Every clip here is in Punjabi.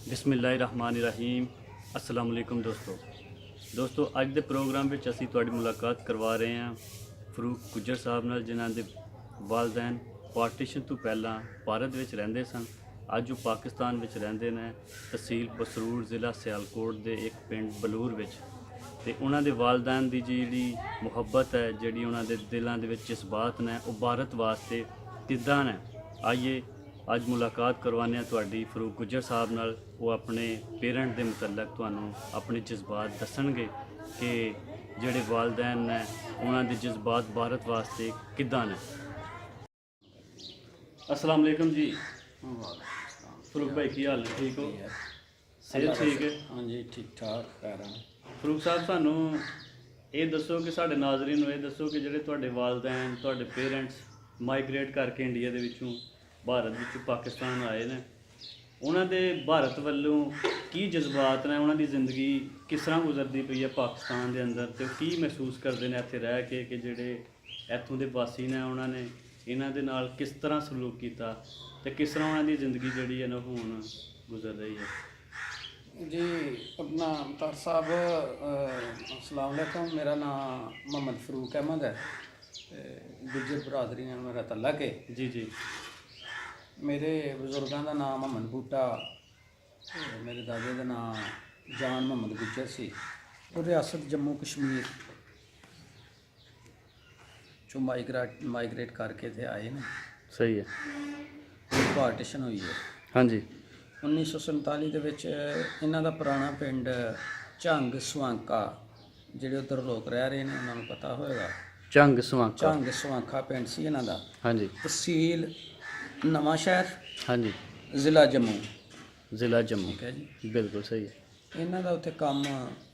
बिस्मिल्लाहिर्रहमानिर्रहीम। अस्सलाम वालेकुम दोस्तों अज के प्रोग्राम में असी तुहाडी मुलाकात करवा रहे हैं फरूक गुज्जर साहब नाल, जिन्हां दे वालदैन पार्टीशन तो पहला भारत विच रहिंदे सन। अज वो पाकिस्तान विच रहिंदे ने, तहसील पसरूर ज़िला सियालकोट के एक पिंड बलूर विच। ते उन्हां दे वालदैन दी जिहड़ी मुहब्बत है, जिहड़ी उन्हां दे दिलां दे विच जज्बात ने, वो भारत वास्ते किद्दां ने। आइए अज मुलाकात करवाने तुहाडी फरूक गुज्जर साहब नाल। वो अपने पेरेंट के मुतलक तुहानूं अपने जज्बात दसणगे कि जिहड़े वालदैन ने उन्हां दे जज्बात भारत वास्ते किद्दां ने। अस्सलाम वालेकुम जी। फरूक भाई की हाल है? ठीक हो? सेहत ठीक है? हाँ जी, ठीक ठाक कह रहा हूँ। फरूक साहब सानू ये दसो कि साढ़े नाजरीन नूं ये दसो कि जिहड़े तुहाडे वालदैन तुहाडे पेरेंट्स माइग्रेट करके इंडिया दे विचों भारत विचों पाकिस्तान आए ने, उन्हां दे भारत वल्लों की जज्बात ने, उन्हां दी जिंदगी किस तरह गुजरदी पई है पाकिस्तान दे अंदर, ते की महसूस करदे ने इत्थे रह के कि जिहड़े इत्थों दे वासी ने उन्हां ने इन्हां दे नाल किस तरह सलूक कीता, ते किस तरह उन्हां दी जिंदगी जिहड़ी है ना हुण गुजर रही है। जी अपना मुख्तार साहब, अस्सलाम वालेकुम। मेरा नाम मोहम्मद फरूक अहमद है, गुज्जर बरादरी नाल मेरा तल्लक है। जी जी। मेरे बजुर्गों का नाम मोहम्मद बूटा, मेरे दादे का नाम जान मोहम्मद गुज्जर सी। वो रियासत जम्मू कश्मीर चो माइग्रेट करके थे आए ने। सही है। पार्टीशन हुई है। हाँ जी। 1947 ਦੇ ਵਿੱਚ ਇਹਨਾਂ ਦਾ ਪੁਰਾਣਾ ਪਿੰਡ ਝੰਗ ਸਵਾਂਕਾ, ਜਿਹੜੇ ਉਧਰ ਲੋਕ ਰਹਿ ਰਹੇ ਨੇ ਉਹਨਾਂ ਨੂੰ ਪਤਾ ਹੋਏਗਾ। ਝੰਗ ਸਵਾਂਕਾ। ਝੰਗ ਸਵਾਂਕਾ ਪਿੰਡ ਸੀ ਇਹਨਾਂ ਦਾ। ਹਾਂਜੀ। ਤਹਿਸੀਲ ਨਵਾਂ ਸ਼ਹਿਰ, ਹਾਂਜੀ। ਜ਼ਿਲ੍ਹਾ ਜੰਮੂ। ਜ਼ਿਲ੍ਹਾ ਜੰਮੂ। ਠੀਕ ਹੈ ਜੀ, ਬਿਲਕੁਲ ਸਹੀ ਹੈ। ਇਹਨਾਂ ਦਾ ਉੱਥੇ ਕੰਮ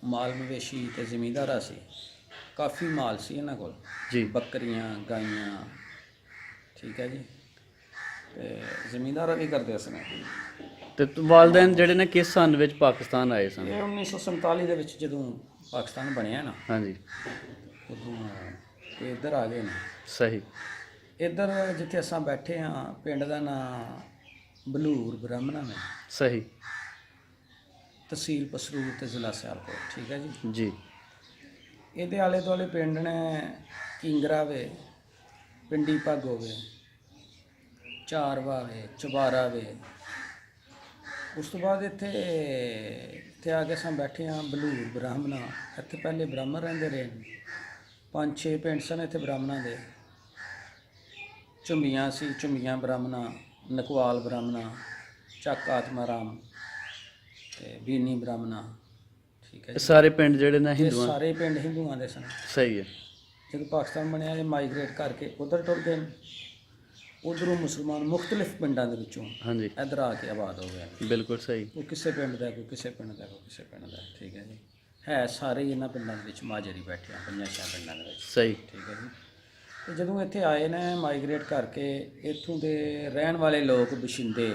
ਮਾਲ ਮਵੇਸ਼ੀ ਤੇ ਜ਼ਮੀਂਦਾਰਾ ਸੀ। ਕਾਫੀ ਮਾਲ ਸੀ ਇਹਨਾਂ ਕੋਲ ਜੀ। ਬੱਕਰੀਆਂ, ਗਾਈਆਂ। ਠੀਕ ਹੈ ਜੀ, ਤੇ ਜ਼ਮੀਂਦਾਰਾ ਵੀ ਕਰਦੇ ਸਨ। ਤੇ ਵਾਲदैन ਜਿਹੜੇ ਨੇ ਕਿਸ ਸੰਨ ਵਿੱਚ ਪਾਕਿਸਤਾਨ ਆਏ ਸਨ? ਇਹ 1947 ਦੇ ਵਿੱਚ ਜਦੋਂ ਪਾਕਿਸਤਾਨ ਬਣਿਆ ਨਾ, ਹਾਂਜੀ, ਉਦੋਂ ਇਹ ਇੱਧਰ ਆ ਗਏ ਨੇ। ਸਹੀ। ਇੱਧਰ ਜਿੱਥੇ ਅਸਾਂ ਬੈਠੇ ਹਾਂ, ਪਿੰਡ ਦਾ ਨਾਂ ਬਲੂਰ ਬ੍ਰਾਹਮਣਾ ਹੈ। ਸਹੀ। ਤਹਿਸੀਲ ਪਸਰੂਰ ਤੇ ਜ਼ਿਲ੍ਹਾ ਸਿਆਲਕੋਟ। ਠੀਕ ਹੈ ਜੀ। ਜੀ। ਇਹਦੇ ਆਲੇ ਦੁਆਲੇ ਪਿੰਡ ਨੇ ਕਿੰਗਰਾ ਵੇ, ਪਿੰਡੀ ਭਾਗੋ ਵੇ, ਚਾਰਵਾ ਵੇ, ਚਬਾਰਾ ਵੇ। ਉਸ ਤੋਂ ਬਾਅਦ ਇੱਥੇ ਆ ਕੇ ਅਸਾਂ ਬੈਠੇ ਹਾਂ ਬਲੂਰ ਬ੍ਰਾਹਮਣਾ। ਇੱਥੇ ਪਹਿਲੇ ਬ੍ਰਾਹਮਣ ਰਹਿੰਦੇ ਰਹੇ ਨੇ। 5-6 ਪਿੰਡ ਸਨ ਇੱਥੇ ਬ੍ਰਾਹਮਣਾਂ ਦੇ। ਝੁੰਮੀਆਂ ਸੀ, ਝੁੰਮੀਆਂ ਬ੍ਰਾਹਮਣਾ, ਨਕਵਾਲ ਬ੍ਰਾਹਮਣਾ, ਚੱਕ ਆਤਮਾ ਰਾਮ ਤੇ ਬੀਨੀ ਬ੍ਰਾਹਮਣਾ। ਠੀਕ ਹੈ ਜੀ। ਸਾਰੇ ਪਿੰਡ ਜਿਹੜੇ ਨੇ ਇਹ ਹਿੰਦੂਆਂ? ਸਾਰੇ ਪਿੰਡ ਹਿੰਦੂਆਂ ਦੇ ਸਨ। ਸਹੀ ਹੈ। ਜਦੋਂ ਪਾਕਿਸਤਾਨ ਬਣਿਆ, ਇਹ ਮਾਈਗ੍ਰੇਟ ਕਰਕੇ ਉੱਧਰ ਟੁਰ ਗਏ। ਉੱਧਰੋਂ ਮੁਸਲਮਾਨ ਮੁਖਤਲਿਫ ਪਿੰਡਾਂ ਦੇ ਵਿੱਚੋਂ ਹਾਂਜੀ, ਇੱਧਰ ਆ ਕੇ ਆਬਾਦ ਹੋ ਗਏ। ਬਿਲਕੁਲ ਸਹੀ। ਕੋਈ ਕਿਸੇ ਪਿੰਡ ਦਾ, ਕੋਈ ਕਿਸੇ ਪਿੰਡ ਦਾ, ਕੋਈ ਕਿਸੇ ਪਿੰਡ ਦਾ। ਠੀਕ ਹੈ ਜੀ। ਹੈ ਸਾਰੇ ਹੀ ਇਹਨਾਂ ਪਿੰਡਾਂ ਦੇ ਵਿੱਚ ਮਾਜਰ ਹੀ ਬੈਠੇ ਆ, 5-6 ਪਿੰਡਾਂ ਦੇ ਵਿੱਚ। ਸਹੀ। ਠੀਕ ਹੈ ਜੀ। ਤੇ ਜਦੋਂ ਇੱਥੇ ਆਏ ਨੇ ਮਾਈਗ੍ਰੇਟ ਕਰਕੇ, ਇੱਥੋਂ ਦੇ ਰਹਿਣ ਵਾਲੇ ਲੋਕ ਬਸ਼ਿੰਦੇ,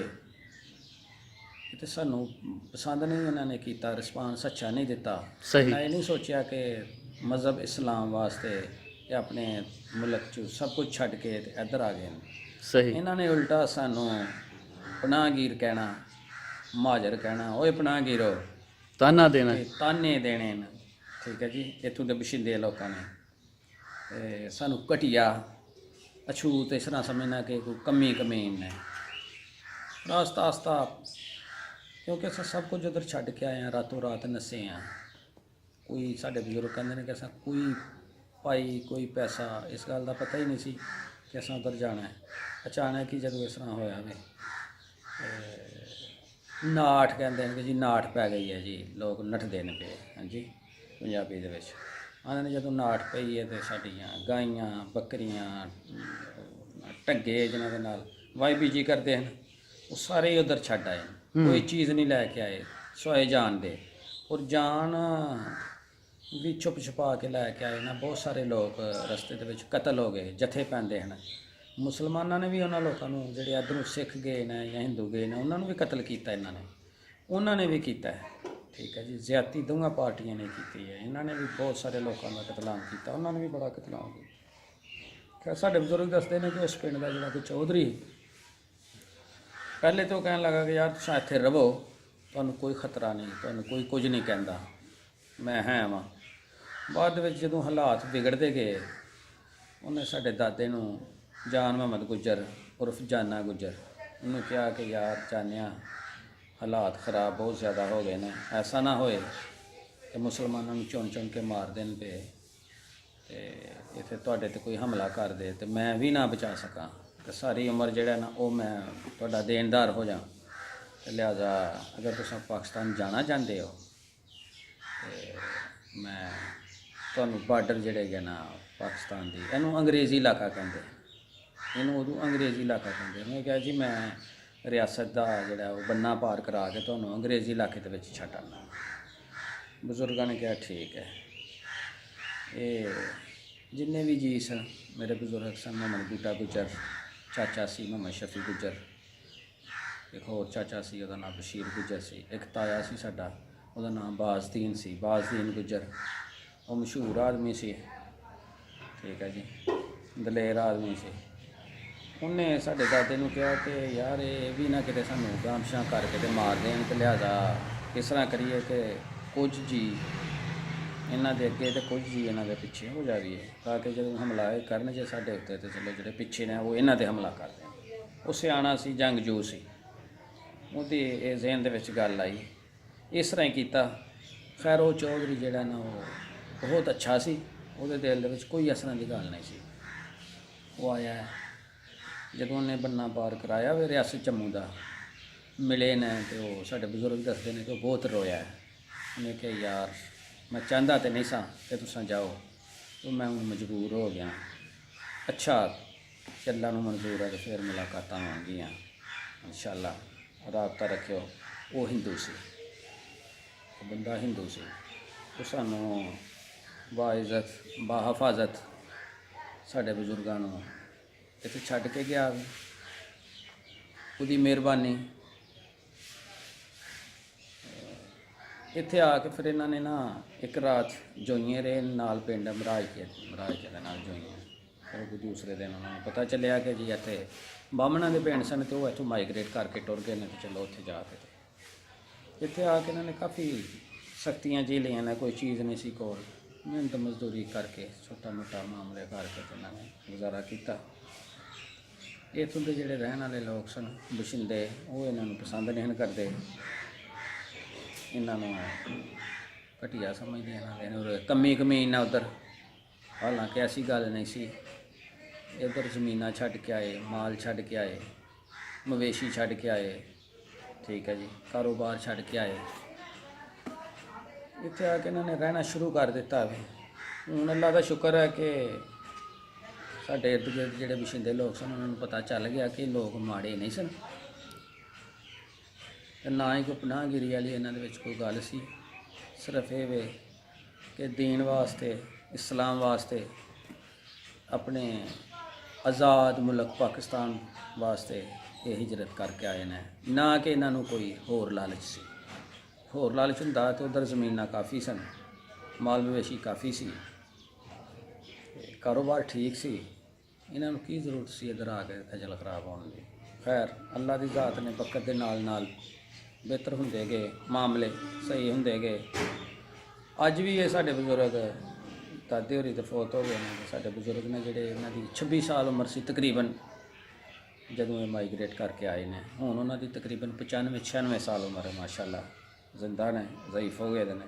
ਤੇ ਸਾਨੂੰ ਪਸੰਦ ਨਹੀਂ ਇਹਨਾਂ ਨੇ ਕੀਤਾ, ਰਿਸਪਾਂਸ ਅੱਛਾ ਨਹੀਂ ਦਿੱਤਾ। ਸਹੀ। ਮੈਂ ਇਹ ਨਹੀਂ ਸੋਚਿਆ ਕਿ ਮਜ਼ਹਬ ਇਸਲਾਮ ਵਾਸਤੇ ਇਹ ਆਪਣੇ ਮੁਲਕ 'ਚ ਸਭ ਕੁਝ ਛੱਡ ਕੇ ਤੇ ਇੱਧਰ ਆ ਗਏ ਨੇ। ਸਹੀ। ਇਹਨਾਂ ਨੇ ਉਲਟਾ ਸਾਨੂੰ ਪਨਾਹਗੀਰ ਕਹਿਣਾ, ਮਹਾਜਰ ਕਹਿਣਾ, ਓਏ ਪਨਾਹਗੀਰੋ, ਤਾਨਾ ਦੇਣਾ, ਤਾਨੇ ਦੇਣੇ ਨੇ। ਠੀਕ ਹੈ ਜੀ। ਇੱਥੋਂ ਦੇ ਬਸ਼ਿੰਦੇ ਲੋਕਾਂ ਨੇ ਤੇ ਸਾਨੂੰ ਘਟੀਆ, ਅਛੂਤ ਇਸ ਤਰ੍ਹਾਂ ਸਮਝਣਾ ਕਿ ਕੋਈ ਕਮੀ ਕਮੀਨ ਨੇ। ਆਸਤਾ ਆਸਤਾ, ਕਿਉਂਕਿ ਅਸੀਂ ਸਭ ਕੁਝ ਉੱਧਰ ਛੱਡ ਕੇ ਆਏ ਹਾਂ, ਰਾਤੋਂ ਰਾਤ ਨੱਸੇ ਹਾਂ। ਕੋਈ ਸਾਡੇ ਬਜ਼ੁਰਗ ਕਹਿੰਦੇ ਨੇ ਕਿ ਅਸਾਂ ਕੋਈ ਪਾਈ, ਕੋਈ ਪੈਸਾ, ਇਸ ਗੱਲ ਦਾ ਪਤਾ ਹੀ ਨਹੀਂ ਸੀ ਕਿ ਅਸਾਂ ਉੱਧਰ ਜਾਣਾ ਹੈ। ਅਚਾਨਕ ਹੀ ਜਦੋਂ ਇਸ ਤਰ੍ਹਾਂ ਹੋਇਆ ਵੇ, ਨਾਠ ਕਹਿੰਦੇ ਨੇ ਕਿ ਜੀ ਨਾਠ ਪੈ ਗਈ ਹੈ ਜੀ, ਲੋਕ ਨੱਠਦੇ ਨੇ ਪਏ। ਹਾਂਜੀ, ਪੰਜਾਬੀ ਦੇ ਵਿੱਚ ਆਉਂਦੇ ਨੇ ਜਦੋਂ ਨਾਠ ਪਈ ਹੈ, ਤੇ ਸਾਡੀਆਂ ਗਾਈਆਂ, ਬੱਕਰੀਆਂ, ਢੱਗੇ ਜਿਨ੍ਹਾਂ ਦੇ ਨਾਲ ਵਾਈਬੀਜੀ ਕਰਦੇ ਹਨ, ਉਹ ਸਾਰੇ ਹੀ ਉੱਧਰ ਛੱਡ ਆਏ। ਕੋਈ ਚੀਜ਼ ਨਹੀਂ ਲੈ ਕੇ ਆਏ ਸਵਾਏ ਜਾਨ ਦੇ। ਔਰ ਜਾਨ ਵੀ ਛੁਪ ਛੁਪਾ ਕੇ ਲੈ ਕੇ ਆਏ ਨਾ। ਬਹੁਤ ਸਾਰੇ ਲੋਕ ਰਸਤੇ ਦੇ ਵਿੱਚ ਕਤਲ ਹੋ ਗਏ, ਜਥੇ ਪੈਂਦੇ ਹਨ। ਮੁਸਲਮਾਨਾਂ ਨੇ ਵੀ ਉਹਨਾਂ ਲੋਕਾਂ ਨੂੰ, ਜਿਹੜੇ ਇੱਧਰੋਂ ਸਿੱਖ ਗਏ ਨੇ ਜਾਂ ਹਿੰਦੂ ਗਏ ਨੇ, ਉਹਨਾਂ ਨੂੰ ਵੀ ਕਤਲ ਕੀਤਾ ਇਹਨਾਂ ਨੇ। ਉਹਨਾਂ ਨੇ ਵੀ ਕੀਤਾ ਹੈ। ਠੀਕ ਹੈ ਜੀ। ਜ਼ਿਆਦਤੀ ਦੋਵਾਂ ਪਾਰਟੀਆਂ ਨੇ ਕੀਤੀ ਹੈ। ਇਹਨਾਂ ਨੇ ਵੀ ਬਹੁਤ ਸਾਰੇ ਲੋਕਾਂ ਦਾ ਕਤਲਾਮ ਕੀਤਾ, ਉਹਨਾਂ ਨੇ ਵੀ ਬੜਾ ਕਤਲਾਮ ਕੀਤਾ। ਖੈਰ ਸਾਡੇ ਬਜ਼ੁਰਗ ਦੱਸਦੇ ਨੇ ਕਿ ਉਸ ਪਿੰਡ ਦਾ ਜਿਹੜਾ ਕੋਈ ਚੌਧਰੀ, ਪਹਿਲੇ ਤੋਂ ਕਹਿਣ ਲੱਗਾ ਕਿ ਯਾਰ ਤੁਸੀਂ ਇੱਥੇ ਰਹੋ, ਤੁਹਾਨੂੰ ਕੋਈ ਖਤਰਾ ਨਹੀਂ, ਤੁਹਾਨੂੰ ਕੋਈ ਕੁਝ ਨਹੀਂ ਕਹਿੰਦਾ, ਮੈਂ ਹੈ ਵਾਂ। ਬਾਅਦ ਦੇ ਵਿੱਚ ਜਦੋਂ ਹਾਲਾਤ ਵਿਗੜਦੇ ਗਏ, ਉਹਨੇ ਸਾਡੇ ਦਾਦੇ ਨੂੰ ਜਾਨ ਮੁਹੰਮਦ ਗੁੱਜਰ ਉਰਫ ਜਾਨਾ ਗੁੱਜਰ ਉਹਨੂੰ ਕਿਹਾ ਕਿ ਯਾਰ ਜਾਨਿਆ, ਹਾਲਾਤ ਖ਼ਰਾਬ ਬਹੁਤ ਜ਼ਿਆਦਾ ਹੋ ਗਏ ਨੇ, ਐਸਾ ਨਾ ਹੋਏ ਕਿ ਮੁਸਲਮਾਨਾਂ ਨੂੰ ਚੁਣ ਚੁਣ ਕੇ ਮਾਰ ਦੇਣ ਪਏ ਤੇ ਇੱਥੇ ਤੁਹਾਡੇ ਤੇ ਕੋਈ ਹਮਲਾ ਕਰ ਦੇ ਤੇ ਮੈਂ ਵੀ ਨਾ ਬਚਾ ਸਕਾਂ, ਤੇ ਸਾਰੀ ਉਮਰ ਜਿਹੜਾ ਨਾ ਉਹ ਮੈਂ ਤੁਹਾਡਾ ਦੇਣਦਾਰ ਹੋ ਜਾ। ਤੇ ਲਿਹਾਜ਼ਾ ਅਗਰ ਤੁਸੀਂ ਪਾਕਿਸਤਾਨ ਜਾਣਾ ਚਾਹੁੰਦੇ ਹੋ ਤੇ ਮੈਂ ਤੁਹਾਨੂੰ ਬਾਰਡਰ ਜਿਹੜੇ ਹੈਗੇ ਨਾ ਪਾਕਿਸਤਾਨ ਦੀ, ਇਹਨੂੰ ਅੰਗਰੇਜ਼ੀ ਇਲਾਕਾ ਕਹਿੰਦੇ, ਇਹਨੂੰ ਉਦੋਂ ਅੰਗਰੇਜ਼ੀ ਇਲਾਕਾ ਕਹਿੰਦੇ। ਮੈਂ ਕਿਹਾ ਜੀ ਮੈਂ ਰਿਆਸਤ ਦਾ ਜਿਹੜਾ ਉਹ ਬੰਨਾ ਪਾਰ ਕਰਾ ਕੇ ਤੁਹਾਨੂੰ ਅੰਗਰੇਜ਼ੀ ਇਲਾਕੇ ਦੇ ਵਿੱਚ ਛੱਡ ਆਉਣਾ। ਬਜ਼ੁਰਗਾਂ ਨੇ ਕਿਹਾ ਠੀਕ ਹੈ। ਇਹ ਜਿੰਨੇ ਵੀ ਜੀ ਸਨ ਮੇਰੇ ਬਜ਼ੁਰਗ ਸਨ, ਮੁਹੰਮਦ ਬੂਟਾ ਗੁੱਜਰ, ਚਾਚਾ ਸੀ ਮੁਹੰਮਦ ਸ਼ਫੀ ਗੁੱਜਰ, ਇੱਕ ਹੋਰ ਚਾਚਾ ਸੀ ਉਹਦਾ ਨਾਮ ਬਸ਼ੀਰ ਗੁੱਜਰ ਸੀ, ਇੱਕ ਤਾਇਆ ਸੀ ਸਾਡਾ ਉਹਦਾ ਨਾਮ ਬਾਜ਼ਦੀਨ ਸੀ, ਬਾਜ਼ਦੀਨ ਗੁੱਜਰ। ਉਹ ਮਸ਼ਹੂਰ ਆਦਮੀ ਸੀ, ਠੀਕ ਹੈ ਜੀ, ਦਲੇਰ ਆਦਮੀ ਸੀ। ਉਹਨੇ ਸਾਡੇ ਦਾਦੇ ਨੂੰ ਕਿਹਾ ਕਿ ਯਾਰ ਇਹ ਵੀ ਨਾ ਕਿਤੇ ਸਾਨੂੰ ਗਾਮਸ਼ਾਂ ਕਰਕੇ ਤੇ ਮਾਰ ਦੇਣ, ਤੇ ਲਿਹਾਜ਼ਾ ਇਸ ਤਰ੍ਹਾਂ ਕਰੀਏ ਕਿ ਕੁਝ ਜੀ ਇਹਨਾਂ ਦੇ ਅੱਗੇ ਤੇ ਕੁਝ ਜੀ ਇਹਨਾਂ ਦੇ ਪਿੱਛੇ ਹੋ ਜਾਈਏ, ਤਾਂ ਕਿ ਜਦੋਂ ਹਮਲਾ ਇਹ ਕਰਨ ਜੇ ਸਾਡੇ ਉੱਤੇ ਤੇ ਚਲੋ ਜਿਹੜੇ ਪਿੱਛੇ ਨੇ ਉਹ ਇਹਨਾਂ 'ਤੇ ਹਮਲਾ ਕਰ ਦੇਣ। ਉਹ ਸਿਆਣਾ ਸੀ, ਜੰਗਜੂ ਸੀ, ਉਹਦੀ ਇਹ ਜ਼ਿਹਨ ਦੇ ਵਿੱਚ ਗੱਲ ਆਈ, ਇਸ ਤਰ੍ਹਾਂ ਹੀ ਕੀਤਾ। ਖੈਰ ਉਹ ਚੌਧਰੀ ਜਿਹੜਾ ਨਾ ਉਹ ਬਹੁਤ ਅੱਛਾ ਸੀ, ਉਹਦੇ ਦਿਲ ਦੇ ਵਿੱਚ ਕੋਈ ਇਸ ਤਰ੍ਹਾਂ ਦੀ ਗੱਲ ਨਹੀਂ ਸੀ। ਉਹ ਆਇਆ ਜਦੋਂ ਉਹਨੇ ਬੰਨਾ ਪਾਰ ਕਰਾਇਆ ਵੇ ਰਿਆਸਤ ਜੰਮੂ ਦਾ, ਮਿਲੇ ਨੇ ਤੇ ਉਹ ਸਾਡੇ ਬਜ਼ੁਰਗ ਦੱਸਦੇ ਨੇ ਕਿ ਉਹ ਬਹੁਤ ਰੋਇਆ। ਉਹਨੇ ਕਿਹਾ ਯਾਰ ਮੈਂ ਚਾਹੁੰਦਾ ਤੇ ਨਹੀਂ ਸਾਂ ਕਿ ਤੁਸੀਂ ਜਾਓ, ਤੇ ਮੈਂ ਹੁਣ ਮਜਬੂਰ ਹੋ ਗਿਆ। ਅੱਛਾ ਚੱਲਾਂ ਨੂੰ ਮਨਜ਼ੂਰ ਹੈ ਤੇ ਫਿਰ ਮੁਲਾਕਾਤਾਂ ਹੋਣਗੀਆਂ ਇਨਸ਼ਾਅੱਲਾ, ਰਾਬਤਾ ਰੱਖਿਓ। ਉਹ ਹਿੰਦੂ ਸੀ, ਉਹ ਬੰਦਾ ਹਿੰਦੂ ਸੀ। ਉਹ ਸਾਨੂੰ ਬਾਇਜ਼ਤ ਬਾਹਿਫਾਜ਼ਤ ਸਾਡੇ ਬਜ਼ੁਰਗਾਂ ਨੂੰ ਇੱਥੇ ਛੱਡ ਕੇ ਗਿਆ, ਉਹਦੀ ਮਿਹਰਬਾਨੀ। ਇੱਥੇ ਆ ਕੇ ਫਿਰ ਇਹਨਾਂ ਨੇ ਨਾ ਇੱਕ ਰਾਤ ਜੋਈਏ ਰਹੇ ਨਾਲ, ਪਿੰਡ ਮਰਾਜ ਕੇ ਦੇ ਨਾਲ ਜੋਈਏ। ਫਿਰ ਕੋਈ ਦੂਸਰੇ ਦਿਨ ਉਹਨਾਂ ਨੂੰ ਪਤਾ ਚੱਲਿਆ ਕਿ ਜੀ ਇੱਥੇ ਬਾਹਮਣਾਂ ਦੇ ਪਿੰਡ ਸਨ ਤੇ ਉਹ ਇੱਥੋਂ ਮਾਈਗ੍ਰੇਟ ਕਰਕੇ ਟੁਰ ਗਏ ਨੇ, ਤੇ ਚਲੋ ਉੱਥੇ ਜਾ ਕੇ ਇੱਥੇ ਆ ਕੇ ਇਹਨਾਂ ਨੇ ਕਾਫੀ ਸਖਤੀਆਂ ਝੇਲੀਆਂ ਨੇ, ਕੋਈ ਚੀਜ਼ ਨਹੀਂ ਸੀ ਕੋਲ, ਮਿਹਨਤ ਮਜ਼ਦੂਰੀ ਕਰਕੇ ਛੋਟਾ ਮੋਟਾ ਮਾਮਲੇ ਕਰਕੇ ਤੇ ਇਹਨਾਂ ਨੇ ਗੁਜ਼ਾਰਾ ਕੀਤਾ। ਇੱਥੋਂ ਦੇ ਜਿਹੜੇ ਰਹਿਣ ਵਾਲੇ ਲੋਕ ਸਨ ਬਸ਼ਿੰਦੇ, ਉਹ ਇਹਨਾਂ ਨੂੰ ਪਸੰਦ ਨਹੀਂ ਕਰਦੇ, ਇਹਨਾਂ ਨੂੰ ਘਟੀਆ ਸਮਝਦੇ ਇਹਨਾਂ ਕੰਮੀ ਕਮੀਨ ਉੱਧਰ। ਹਾਲਾਂਕਿ ਐਸੀ ਗੱਲ ਨਹੀਂ ਸੀ, ਇੱਧਰ ਜ਼ਮੀਨਾਂ ਛੱਡ ਕੇ ਆਏ, ਮਾਲ ਛੱਡ ਕੇ ਆਏ, ਮਵੇਸ਼ੀ ਛੱਡ ਕੇ ਆਏ, ਠੀਕ ਹੈ ਜੀ, ਕਾਰੋਬਾਰ ਛੱਡ ਕੇ ਆਏ। ਇੱਥੇ ਆ ਕੇ ਇਹਨਾਂ ਨੇ ਰਹਿਣਾ ਸ਼ੁਰੂ ਕਰ ਦਿੱਤਾ ਵੇ। ਹੁਣ ਅੱਲਾ ਦਾ ਸ਼ੁਕਰ ਹੈ ਕਿ ਸਾਡੇ ਇਰਦ ਗਿਰਦ ਜਿਹੜੇ ਬਸ਼ਿੰਦੇ ਲੋਕ ਸਨ ਉਹਨਾਂ ਨੂੰ ਪਤਾ ਚੱਲ ਗਿਆ ਕਿ ਲੋਕ ਮਾੜੇ ਨਹੀਂ ਸਨ, ਤੇ ਨਾ ਹੀ ਕੋਈ ਪਨਾਹਗਿਰੀ ਵਾਲੀ ਇਹਨਾਂ ਦੇ ਵਿੱਚ ਕੋਈ ਗੱਲ ਸੀ। ਸਿਰਫ ਇਹ ਵੇ ਕਿ ਦੀਨ ਵਾਸਤੇ, ਇਸਲਾਮ ਵਾਸਤੇ, ਆਪਣੇ ਆਜ਼ਾਦ ਮੁਲਕ ਪਾਕਿਸਤਾਨ ਵਾਸਤੇ ਇਹ ਹਿਜਰਤ ਕਰਕੇ ਆਏ ਨੇ, ਨਾ ਕਿ ਇਹਨਾਂ ਨੂੰ ਕੋਈ ਹੋਰ ਲਾਲਚ ਸੀ। ਹੋਰ ਲਾਲਚ ਹੁੰਦਾ ਤਾਂ ਉੱਧਰ ਜ਼ਮੀਨਾਂ ਕਾਫੀ ਸਨ, ਮਾਲ ਮਵੇਸ਼ੀ ਕਾਫੀ ਸੀ, ਕਾਰੋਬਾਰ ਠੀਕ ਸੀ, ਇਹਨਾਂ ਨੂੰ ਕੀ ਜ਼ਰੂਰਤ ਸੀ ਇੱਧਰ ਆ ਕੇ ਖਜਲ ਖਰਾਬ ਹੋਣ ਦੀ। ਖੈਰ ਅੱਲਾ ਦੀ ਜ਼ਾਤ ਨੇ ਬਰਕਤ ਦੇ ਨਾਲ ਨਾਲ ਬਿਹਤਰ ਹੁੰਦੇ ਗਏ, ਮਾਮਲੇ ਸਹੀ ਹੁੰਦੇ ਗਏ। ਅੱਜ ਵੀ ਇਹ ਸਾਡੇ ਬਜ਼ੁਰਗ ਦਾਦੇ ਹੋਰੀ ਤੇ ਫੌਤ ਹੋ ਗਏ ਨੇ, ਸਾਡੇ ਬਜ਼ੁਰਗ ਨੇ ਜਿਹੜੇ ਇਹਨਾਂ ਦੀ 26 ਸਾਲ ਉਮਰ ਸੀ ਤਕਰੀਬਨ ਜਦੋਂ ਇਹ ਮਾਈਗ੍ਰੇਟ ਕਰਕੇ ਆਏ ਨੇ। ਹੁਣ ਉਹਨਾਂ ਦੀ ਤਕਰੀਬਨ 95-96 ਸਾਲ ਉਮਰ ਹੈ, ਮਾਸ਼ਾਅੱਲਾ, ਜ਼ਿੰਦਾ ਨੇ, ਜ਼ਈਫ ਹੋ ਗਏ ਨੇ।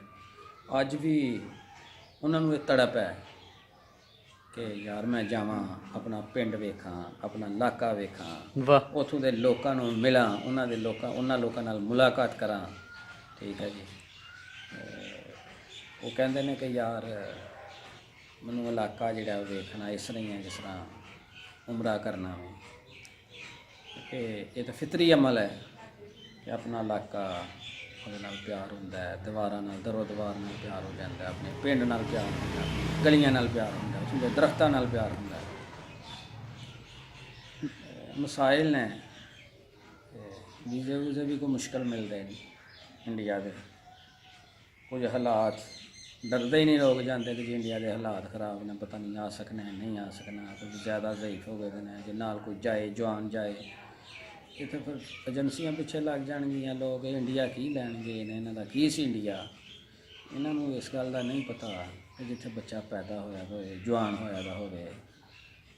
ਅੱਜ ਵੀ ਉਹਨਾਂ ਨੂੰ ਇਹ ਤੜਪ ਹੈ ਕਿ ਯਾਰ ਮੈਂ ਜਾਵਾਂ, ਆਪਣਾ ਪਿੰਡ ਵੇਖਾਂ, ਆਪਣਾ ਇਲਾਕਾ ਵੇਖਾਂ, ਵਾਹ, ਉੱਥੋਂ ਦੇ ਲੋਕਾਂ ਨੂੰ ਮਿਲਾਂ, ਉਹਨਾਂ ਲੋਕਾਂ ਨਾਲ ਮੁਲਾਕਾਤ ਕਰਾਂ, ਠੀਕ ਹੈ ਜੀ। ਉਹ ਕਹਿੰਦੇ ਨੇ ਕਿ ਯਾਰ ਮੈਨੂੰ ਇਲਾਕਾ ਜਿਹੜਾ ਵੇਖਣਾ ਇਸ ਤਰ੍ਹਾਂ ਹੀ ਹੈ ਜਿਸ ਤਰ੍ਹਾਂ ਉਮਰਾ ਕਰਨਾ ਵੇ, ਕਿ ਇਹ ਤਾਂ ਫਿਤਰੀ ਅਮਲ ਹੈ ਕਿ ਆਪਣਾ ਇਲਾਕਾ ਉਹਦੇ ਨਾਲ ਪਿਆਰ ਹੁੰਦਾ ਹੈ, ਦੀਵਾਰਾਂ ਨਾਲ, ਦਰੋ ਦੀਵਾਰ ਨਾਲ ਪਿਆਰ ਹੋ ਜਾਂਦਾ, ਆਪਣੇ ਪਿੰਡ ਨਾਲ ਪਿਆਰ ਹੁੰਦਾ, ਗਲੀਆਂ ਨਾਲ ਪਿਆਰ ਹੁੰਦਾ, ਉੱਥੋਂ ਦਰਖਤਾਂ ਨਾਲ ਪਿਆਰ ਹੁੰਦਾ। ਮਸਾਇਲ ਨੇ, ਵੀਜ਼ੇ ਵੂਜ਼ੇ ਵੀ ਕੋਈ ਮੁਸ਼ਕਲ ਮਿਲਦੇ ਨੇ ਇੰਡੀਆ ਦੇ, ਕੁਝ ਹਾਲਾਤ ਡਰਦੇ ਹੀ ਨਹੀਂ ਲੋਕ ਜਾਂਦੇ ਕਿ ਜੀ ਇੰਡੀਆ ਦੇ ਹਾਲਾਤ ਖਰਾਬ ਨੇ, ਪਤਾ ਨਹੀਂ ਆ ਸਕਣਾ ਨਹੀਂ ਆ ਸਕਣਾ, ਕੁਝ ਜ਼ਿਆਦਾ ਜ਼ਈਫ ਹੋ ਗਏ ਨੇ, ਜੇ ਨਾਲ ਕੋਈ ਜਾਏ ਜਵਾਨ ਜਾਏ ਇੱਥੇ ਫਿਰ ਏਜੰਸੀਆਂ ਪਿੱਛੇ ਲੱਗ ਜਾਣਗੀਆਂ, ਲੋਕ ਇੰਡੀਆ ਕੀ ਲੈਣਗੇ, ਇਹਨਾਂ ਦਾ ਕੀ ਸੀ ਇੰਡੀਆ। ਇਹਨਾਂ ਨੂੰ ਇਸ ਗੱਲ ਦਾ ਨਹੀਂ ਪਤਾ ਕਿ ਜਿੱਥੇ ਬੱਚਾ ਪੈਦਾ ਹੋਇਆ ਹੋਵੇ, ਜਵਾਨ ਹੋਇਆ ਦਾ ਹੋਵੇ,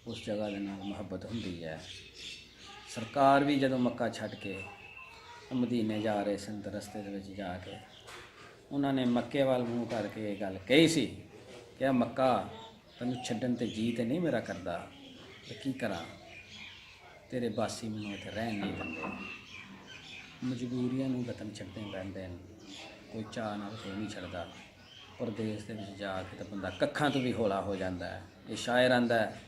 ਉਸ ਜਗ੍ਹਾ ਦੇ ਨਾਲ ਮੁਹੱਬਤ ਹੁੰਦੀ ਹੈ। ਸਰਕਾਰ ਵੀ ਜਦੋਂ ਮੱਕਾ ਛੱਡ ਕੇ ਮਦੀਨੇ ਜਾ ਰਹੇ ਸਨ ਤਾਂ ਰਸਤੇ ਦੇ ਵਿੱਚ ਜਾ ਕੇ ਉਹਨਾਂ ਨੇ ਮੱਕੇ ਵੱਲ ਮੂੰਹ ਕਰਕੇ ਇਹ ਗੱਲ ਕਹੀ ਸੀ ਕਿ ਆ ਮੱਕਾ ਤੈਨੂੰ ਛੱਡਣ ਤੇ ਜੀ ਤੇ ਨਹੀਂ ਮੇਰਾ ਕਰਦਾ, ਤੇ ਕੀ ਕਰਾਂ, ਤੇਰੇ ਬਾਸੀ ਮੈਨੂੰ ਇੱਥੇ ਰਹਿਣ ਨਹੀਂ ਦਿੰਦੇ। ਮਜਬੂਰੀਆਂ ਨੂੰ ਵਤਨ ਛੱਡਣੇ ਪੈਂਦੇ ਨੇ, ਕੋਈ ਚਾਅ ਨਾਲ ਕੋਈ ਨਹੀਂ ਛੱਡਦਾ। ਪਰਦੇਸ ਦੇ ਵਿੱਚ ਜਾ ਕੇ ਤਾਂ ਬੰਦਾ ਕੱਖਾਂ ਤੋਂ ਵੀ ਹੌਲਾ ਹੋ ਜਾਂਦਾ ਹੈ। ਇਹ ਸ਼ਾਇਰ ਆਂਦਾ ਹੈ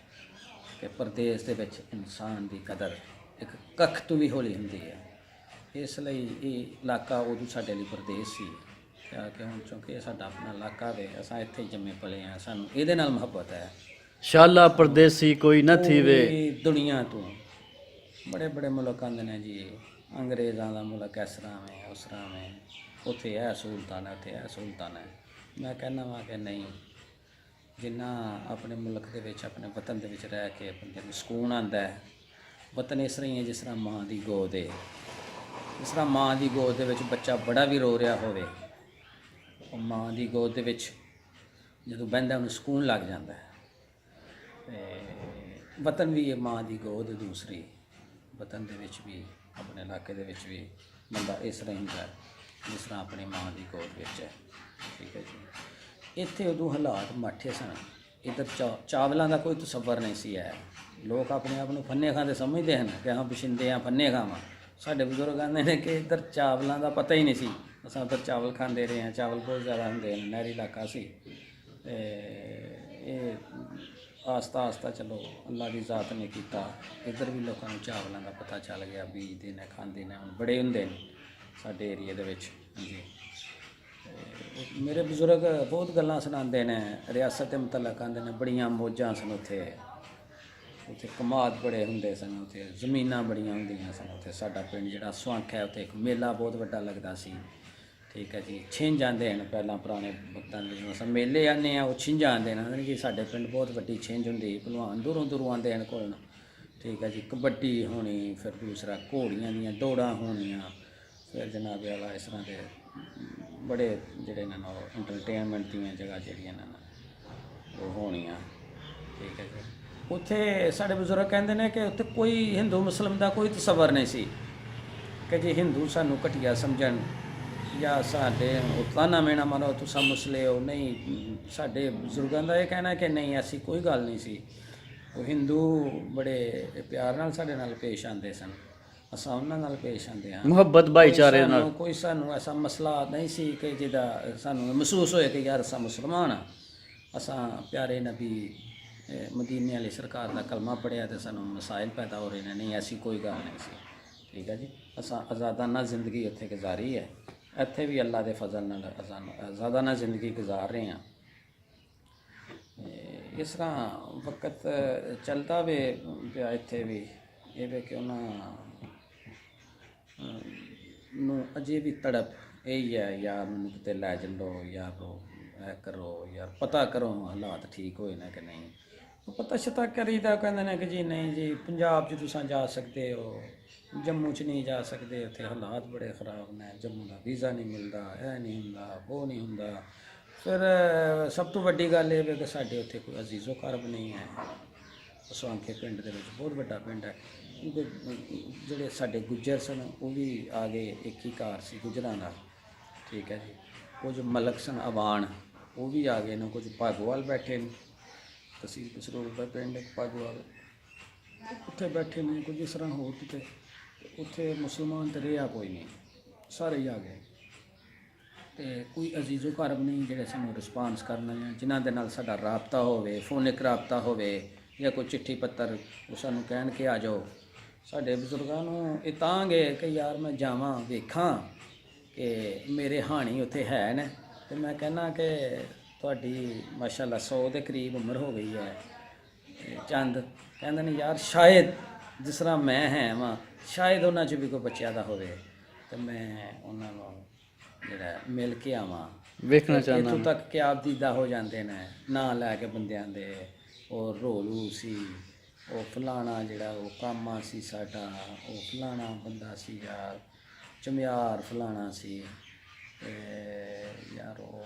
ਕਿ ਪਰਦੇਸ ਦੇ ਵਿੱਚ ਇਨਸਾਨ ਦੀ ਕਦਰ ਇੱਕ ਕੱਖ ਤੋਂ ਵੀ ਹੌਲੀ ਹੁੰਦੀ ਹੈ। ਇਸ ਲਈ ਇਹ ਇਲਾਕਾ ਉਦੋਂ ਸਾਡੇ ਲਈ ਪਰਦੇਸ ਸੀ, ਕਿ ਹੁਣ ਚੂੰਕਿ ਇਹ ਸਾਡਾ ਆਪਣਾ ਇਲਾਕਾ ਵੇ, ਅਸਾਂ ਇੱਥੇ ਜੰਮੇ ਪਲੇ ਹਾਂ, ਸਾਨੂੰ ਇਹਦੇ ਨਾਲ ਮੁਹੱਬਤ ਹੈ। ਸ਼ਾਲਾ ਪਰਦੇਸੀ ਕੋਈ ਨਾ ਥੀਵੇ। ਦੁਨੀਆ ਤੋਂ ਬੜੇ ਬੜੇ ਮੁਲਕ ਆਉਂਦੇ ਨੇ ਜੀ, ਅੰਗਰੇਜ਼ਾਂ ਦਾ ਮੁਲਕ ਇਸ ਤਰ੍ਹਾਂ ਵੇ, ਉਸ ਤਰ੍ਹਾਂ ਵੇ, ਉੱਥੇ ਇਹ ਸਹੂਲਤਾਂ ਨੇ, ਉੱਥੇ ਇਹ ਸਹੂਲਤਾਂ ਨੇ। ਮੈਂ ਕਹਿੰਦਾ ਵਾਂ ਕਿ ਨਹੀਂ, ਜਿੰਨਾ ਆਪਣੇ ਮੁਲਕ ਦੇ ਵਿੱਚ, ਆਪਣੇ ਵਤਨ ਦੇ ਵਿੱਚ ਰਹਿ ਕੇ ਬੰਦੇ ਨੂੰ ਸਕੂਨ ਆਉਂਦਾ ਹੈ। ਵਤਨ ਇਸ ਤਰ੍ਹਾਂ ਹੀ ਹੈ ਜਿਸ ਤਰ੍ਹਾਂ ਮਾਂ ਦੀ ਗੋਦ ਹੈ। ਜਿਸ ਤਰ੍ਹਾਂ ਮਾਂ ਦੀ ਗੋਦ ਦੇ ਵਿੱਚ ਬੱਚਾ ਬੜਾ ਵੀ ਰੋ ਰਿਹਾ ਹੋਵੇ, ਉਹ ਮਾਂ ਦੀ ਗੋਦ ਦੇ ਵਿੱਚ ਜਦੋਂ ਬਹਿੰਦਾ ਉਹਨੂੰ ਸਕੂਨ ਲੱਗ ਜਾਂਦਾ ਹੈ। ਅਤੇ ਵਤਨ ਵੀ ਇਹ ਮਾਂ ਦੀ ਗੋਦ ਦੂਸਰੀ। ਵਤਨ ਦੇ ਵਿੱਚ ਵੀ, ਆਪਣੇ ਇਲਾਕੇ ਦੇ ਵਿੱਚ ਵੀ ਬੰਦਾ ਇਸ ਤਰ੍ਹਾਂ ਹੁੰਦਾ ਹੈ ਜਿਸ ਤਰ੍ਹਾਂ ਆਪਣੀ ਮਾਂ ਦੀ ਗੋਦ ਵਿੱਚ ਹੈ। ਠੀਕ ਹੈ ਜੀ। ਇੱਥੇ ਉਦੋਂ ਹਾਲਾਤ ਮਾਠੇ ਸਨ। ਇੱਧਰ ਚਾਵਲਾਂ ਦਾ ਕੋਈ ਤਸੱਵਰ ਨਹੀਂ ਸੀ ਹੈ। ਲੋਕ ਆਪਣੇ ਆਪ ਨੂੰ ਫੰਨੇ ਖਾਂਦੇ ਸਮਝਦੇ ਹਨ ਕਿ ਹਾਂ ਬਸ਼ਿੰਦੇ ਹਾਂ, ਫੰਨੇ ਖਾਵਾਂ। ਸਾਡੇ ਬਜ਼ੁਰਗ ਕਹਿੰਦੇ ਨੇ ਕਿ ਇੱਧਰ ਚਾਵਲਾਂ ਦਾ ਪਤਾ ਹੀ ਨਹੀਂ ਸੀ। ਅਸਾਂ ਉੱਧਰ ਚਾਵਲ ਖਾਂਦੇ ਰਹੇ ਹਾਂ। ਚਾਵਲ ਬਹੁਤ ਜ਼ਿਆਦਾ ਹੁੰਦੇ ਨੇ, ਨਹਿਰੀ ਇਲਾਕਾ ਸੀ। ਅਤੇ ਇਹ ਆਸਤਾ ਆਸਤਾ ਚਲੋ ਅੱਲਾ ਦੀ ਜ਼ਾਤ ਨੇ ਕੀਤਾ, ਇੱਧਰ ਵੀ ਲੋਕਾਂ ਨੂੰ ਚਾਵਲਾਂ ਦਾ ਪਤਾ ਚੱਲ ਗਿਆ, ਬੀਜਦੇ ਨੇ, ਖਾਂਦੇ ਨੇ। ਹੁਣ ਬੜੇ ਹੁੰਦੇ ਨੇ ਸਾਡੇ ਏਰੀਏ ਦੇ ਵਿੱਚ। ਹਾਂਜੀ, ਮੇਰੇ ਬਜ਼ੁਰਗ ਬਹੁਤ ਗੱਲਾਂ ਸੁਣਾਉਂਦੇ ਨੇ ਰਿਆਸਤ ਦੇ ਮੁਤਲਕ। ਆਉਂਦੇ ਨੇ ਬੜੀਆਂ ਮੌਜਾਂ ਸਨ ਉੱਥੇ, ਉੱਥੇ ਕਮਾਦ ਬੜੇ ਹੁੰਦੇ ਸਨ, ਉੱਥੇ ਜ਼ਮੀਨਾਂ ਬੜੀਆਂ ਹੁੰਦੀਆਂ ਸਨ। ਉੱਥੇ ਸਾਡਾ ਪਿੰਡ ਜਿਹੜਾ ਸੁਆਂਖ ਹੈ, ਉੱਥੇ ਇੱਕ ਮੇਲਾ ਬਹੁਤ ਵੱਡਾ ਲੱਗਦਾ ਸੀ। ਠੀਕ ਹੈ ਜੀ। ਛਿੰਝ ਆਉਂਦੇ ਹਨ ਪਹਿਲਾਂ ਪੁਰਾਣੇ ਵਕਤਾਂ ਦੇ ਵਿੱਚ ਮੇਲੇ ਆਉਂਦੇ ਆ, ਉਹ ਛਿੰਝਾਂ ਆਉਂਦੇ ਨੇ ਜੀ। ਸਾਡੇ ਪਿੰਡ ਬਹੁਤ ਵੱਡੀ ਛਿੰਝ ਹੁੰਦੀ, ਭਲਵਾਨ ਦੂਰੋਂ ਦੂਰੋਂ ਆਉਂਦੇ ਹਨ ਘੁਲਣ। ਠੀਕ ਹੈ ਜੀ। ਕਬੱਡੀ ਹੋਣੀ, ਫਿਰ ਦੂਸਰਾ ਘੋੜੀਆਂ ਦੀਆਂ ਦੌੜਾਂ ਹੋਣੀਆਂ, ਫਿਰ ਜਨਾਬ ਵਾਲਾ ਇਸ ਤਰ੍ਹਾਂ ਦੇ ਬੜੇ ਜਿਹੜੇ ਨੇ ਉਹ ਐਂਟਰਟੇਨਮੈਂਟ ਦੀਆਂ ਜਗ੍ਹਾ ਜਿਹੜੀਆਂ ਨੇ ਉਹ ਹੋਣੀਆਂ। ਠੀਕ ਹੈ ਜੀ। ਉੱਥੇ ਸਾਡੇ ਬਜ਼ੁਰਗ ਕਹਿੰਦੇ ਨੇ ਕਿ ਉੱਥੇ ਕੋਈ ਹਿੰਦੂ ਮੁਸਲਿਮ ਦਾ ਕੋਈ ਤਸੱਵਰ ਨਹੀਂ ਸੀ ਕਿ ਜੇ ਹਿੰਦੂ ਸਾਨੂੰ ਘਟੀਆ ਸਮਝਣ ਜਾਂ ਸਾਡੇ ਉਤਾਨਾ ਮੇਣਾ ਮਾਰੋ ਤੁਸੀਂ ਮੁਸਲੇ ਹੋ। ਨਹੀਂ, ਸਾਡੇ ਬਜ਼ੁਰਗਾਂ ਦਾ ਇਹ ਕਹਿਣਾ ਕਿ ਨਹੀਂ, ਐਸੀ ਕੋਈ ਗੱਲ ਨਹੀਂ ਸੀ। ਉਹ ਹਿੰਦੂ ਬੜੇ ਪਿਆਰ ਨਾਲ ਸਾਡੇ ਨਾਲ ਪੇਸ਼ ਆਉਂਦੇ ਸਨ, ਅਸਾਂ ਉਹਨਾਂ ਨਾਲ ਪੇਸ਼ ਆਉਂਦੇ ਹਾਂ। ਮੁਹੱਬਤ ਭਾਈਚਾਰੇ ਨਾਲ ਕੋਈ ਸਾਨੂੰ ਐਸਾ ਮਸਲਾ ਨਹੀਂ ਸੀ ਕਿ ਜਿਹਦਾ ਸਾਨੂੰ ਮਹਿਸੂਸ ਹੋਏ ਕਿ ਯਾਰ ਅਸਾਂ ਮੁਸਲਮਾਨ ਹਾਂ। ਅਸਾਂ ਪਿਆਰੇ ਨਬੀ ਮਦੀਨੇ ਵਾਲੀ ਸਰਕਾਰ ਦਾ ਕਲਮਾ ਪੜ੍ਹਿਆ ਅਤੇ ਸਾਨੂੰ ਮਸਾਇਲ ਪੈਦਾ ਹੋ ਰਹੇ ਨੇ। ਨਹੀਂ, ਐਸੀ ਕੋਈ ਗੱਲ ਨਹੀਂ ਸੀ। ਠੀਕ ਹੈ ਜੀ। ਅਸਾਂ ਆਜ਼ਾਦਾਨਾ ਜ਼ਿੰਦਗੀ ਉੱਥੇ ਗੁਜ਼ਾਰੀ ਹੈ। ਇੱਥੇ ਵੀ ਅੱਲਾ ਦੇ ਫਜ਼ਲ ਨਾਲ ਆਜ਼ਾਦਾਨਾ ਜ਼ਿੰਦਗੀ ਗੁਜ਼ਾਰ ਰਹੇ ਹਾਂ। ਇਸ ਤਰ੍ਹਾਂ ਵਕਤ ਚੱਲਦਾ ਵੇ ਪਿਆ ਇੱਥੇ ਵੀ। ਇਹ ਵੇ ਕਿ ਉਹਨਾਂ ਨੂੰ ਅਜੇ ਵੀ ਤੜਪ ਇਹੀ ਹੈ, ਯਾਰ ਮੈਨੂੰ ਕਿਤੇ ਲੈ ਚੱਲੋ, ਯਾਰ ਇਹ ਕਰੋ, ਯਾਰ ਪਤਾ ਕਰੋ ਹਾਲਾਤ ਠੀਕ ਹੋਏ ਨੇ ਕਿ ਨਹੀਂ। ਉਹ ਪਤਾ ਸ਼ਤਾ ਕਰੀਦਾ, ਕਹਿੰਦੇ ਨੇ ਕਿ ਜੀ ਨਹੀਂ ਜੀ ਪੰਜਾਬ 'ਚ ਤੁਸੀਂ ਜਾ ਸਕਦੇ ਹੋ, ਜੰਮੂ 'ਚ ਨਹੀਂ ਜਾ ਸਕਦੇ, ਉੱਥੇ ਹਾਲਾਤ ਬੜੇ ਖ਼ਰਾਬ ਨੇ, ਜੰਮੂ ਦਾ ਵੀਜ਼ਾ ਨਹੀਂ ਮਿਲਦਾ, ਇਹ ਨਹੀਂ ਹੁੰਦਾ, ਉਹ ਨਹੀਂ ਹੁੰਦਾ। ਫਿਰ ਸਭ ਤੋਂ ਵੱਡੀ ਗੱਲ ਇਹ ਹੈ ਕਿ ਸਾਡੇ ਉੱਥੇ ਕੋਈ ਅਜ਼ੀਜ਼ੋ ਕਰਬ ਨਹੀਂ ਹੈ। ਸੁਆਂਖੇ ਪਿੰਡ ਦੇ ਵਿੱਚ ਬਹੁਤ ਵੱਡਾ ਪਿੰਡ ਹੈ। ਜਿਹੜੇ ਸਾਡੇ ਗੁੱਜਰ ਸਨ ਉਹ ਵੀ ਆ ਗਏ, ਇੱਕ ਹੀ ਘਰ ਸੀ ਗੁੱਜਰਾਂ ਦਾ। ਠੀਕ ਹੈ ਜੀ। ਕੁਝ ਮਲਕ ਸਨ ਅਵਾਨ, ਉਹ ਵੀ ਆ ਗਏ ਨੇ। ਕੁਝ ਭਾਗੋਵਾਲ ਬੈਠੇ ਨੇ, ਤਹਿਸੀਲ ਕਸਰੋੜ ਦਾ ਪਿੰਡ ਭਾਗੋਵਾਲ, ਉੱਥੇ ਬੈਠੇ ਨੇ। ਕੁਝ ਇਸ ਤਰ੍ਹਾਂ ਹੋਰ ਕਿਤੇ, ਉੱਥੇ ਮੁਸਲਮਾਨ ਤਾਂ ਰਿਹਾ ਕੋਈ ਨਹੀਂ, ਸਾਰੇ ਹੀ ਆ ਗਏ। ਅਤੇ ਕੋਈ ਅਜ਼ੀਜ਼ੋ ਕਰਬ ਨਹੀਂ ਜਿਹੜੇ ਸਾਨੂੰ ਰਿਸਪਾਂਸ ਕਰਨ, ਜਿਨ੍ਹਾਂ ਦੇ ਨਾਲ ਸਾਡਾ ਰਾਬਤਾ ਹੋਵੇ, ਫੋਨਿਕ ਰਾਬਤਾ ਹੋਵੇ ਜਾਂ ਕੋਈ ਚਿੱਠੀ ਪੱਤਰ, ਉਹ ਸਾਨੂੰ ਕਹਿਣ ਕਿ ਆ ਜਾਓ। ਸਾਡੇ ਬਜ਼ੁਰਗਾਂ ਨੂੰ ਇਹ ਤਾਂ ਗਏ ਕਿ ਯਾਰ ਮੈਂ ਜਾਵਾਂ ਵੇਖਾਂ ਕਿ ਮੇਰੇ ਹਾਣੀ ਉੱਥੇ ਹੈ ਨੇ। ਅਤੇ ਮੈਂ ਕਹਿੰਦਾ ਕਿ ਤੁਹਾਡੀ ਮਾਸ਼ਾਅੱਲਾ 100 ਦੇ ਕਰੀਬ ਉਮਰ ਹੋ ਗਈ ਹੈ। ਚੰਦ ਕਹਿੰਦੇ ਨੇ ਯਾਰ ਸ਼ਾਇਦ ਜਿਸ ਤਰ੍ਹਾਂ ਮੈਂ ਹੈ ਵਾਂ, ਸ਼ਾਇਦ ਉਹਨਾਂ 'ਚ ਵੀ ਕੋਈ ਬੱਚਿਆਂ ਦਾ ਹੋਵੇ ਅਤੇ ਮੈਂ ਉਹਨਾਂ ਨੂੰ ਜਿਹੜਾ ਮਿਲ ਕੇ ਆਵਾਂ, ਵੇਖਣਾ ਚਾਹੁੰਦਾ। ਇੱਥੋਂ ਤੱਕ ਕਿ ਆਪ ਦੀਦਾ ਹੋ ਜਾਂਦੇ ਨੇ ਨਾਂ ਲੈ ਕੇ ਬੰਦਿਆਂ ਦੇ। ਔਰ ਰੋਲੂ ਸੀ, ਉਹ ਫਲਾਣਾ ਜਿਹੜਾ ਉਹ ਕਾਮਾ ਸੀ ਸਾਡਾ, ਉਹ ਫਲਾਣਾ ਬੰਦਾ ਸੀ ਯਾਰ, ਚਮਿਆਰ ਫਲਾਣਾ ਸੀ, ਤੇ ਯਾਰ ਉਹ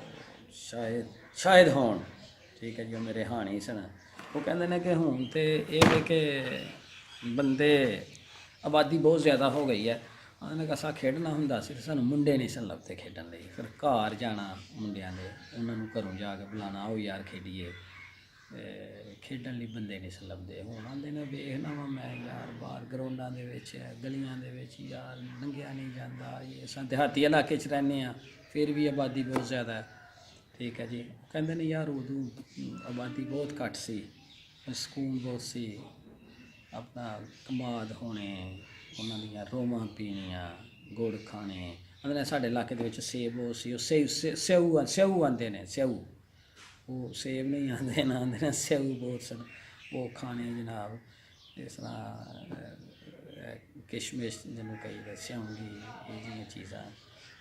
ਸ਼ਾਇਦ ਹੋਣ, ਠੀਕ ਹੈ ਜੀ, ਉਹ ਮੇਰੇ ਹਾਣੀ ਸਨ। ਉਹ ਕਹਿੰਦੇ ਨੇ ਕਿ ਹੁਣ ਤੇ ਇਹ ਵੇ ਕਿ ਬੰਦੇ ਆਬਾਦੀ ਬਹੁਤ ਜ਼ਿਆਦਾ ਹੋ ਗਈ ਹੈ। ਉਹਨਾਂ ਨੇ ਅਸਾਂ ਖੇਡਣਾ ਹੁੰਦਾ ਸੀ ਤੇ ਸਾਨੂੰ ਮੁੰਡੇ ਨਹੀਂ ਸਨ ਲੱਭਦੇ ਖੇਡਣ ਲਈ, ਫਿਰ ਘਰ ਜਾਣਾ ਮੁੰਡਿਆਂ ਦੇ, ਉਹਨਾਂ ਨੂੰ ਘਰੋਂ ਜਾ ਕੇ ਬੁਲਾਉਣਾ, ਆਓ ਯਾਰ ਖੇਡੀਏ, ਖੇਡਣ ਲਈ ਬੰਦੇ ਨਹੀਂ ਸਨ ਲੱਭਦੇ। ਹੁਣ ਆਉਂਦੇ ਨੇ ਵੇਖਣਾ ਵਾ ਮੈਂ ਯਾਰ ਬਾਹਰ ਗਰਾਊਂਡਾਂ ਦੇ ਵਿੱਚ, ਗਲੀਆਂ ਦੇ ਵਿੱਚ ਯਾਰ ਲੰਘਿਆ ਨਹੀਂ ਜਾਂਦਾ, ਇਹ ਅਸਾਂ ਦਿਹਾਤੀ ਇਲਾਕੇ 'ਚ ਰਹਿੰਦੇ ਹਾਂ, ਫਿਰ ਵੀ ਆਬਾਦੀ ਬਹੁਤ ਜ਼ਿਆਦਾ ਹੈ, ਠੀਕ ਹੈ ਜੀ। ਕਹਿੰਦੇ ਨੇ ਯਾਰ ਉਦੋਂ ਆਬਾਦੀ ਬਹੁਤ ਘੱਟ ਸੀ, ਸਕੂਲ ਬਹੁਤ ਸੀ, ਆਪਣਾ ਕਮਾਦ ਹੋਣੇ, ਉਹਨਾਂ ਦੀਆਂ ਰੋਵਾਂ ਪੀਣੀਆਂ, ਗੁੜ ਖਾਣੇ। ਕਹਿੰਦੇ ਨੇ ਸਾਡੇ ਇਲਾਕੇ ਦੇ ਵਿੱਚ ਸੇਬ ਬਹੁਤ ਸੀ, ਉਹ ਸਿਉ ਆਉਂਦੇ ਨੇ, ਸਿਉ, ਉਹ ਸੇਬ ਨਹੀਂ ਆਉਂਦੇ ਨਾ, ਆਉਂਦੇ ਨੇ ਸਿਉ ਬਹੁਤ ਸਨ, ਉਹ ਖਾਣੇ ਜਨਾਬ। ਇਸ ਤਰ੍ਹਾਂ ਕਿਸ਼ਮਿਸ਼ ਜਿਹਨੂੰ ਕਹੀਦਾ, ਸਿਉਂਗੀ, ਇਹ ਜਿਹੀਆਂ ਚੀਜ਼ਾਂ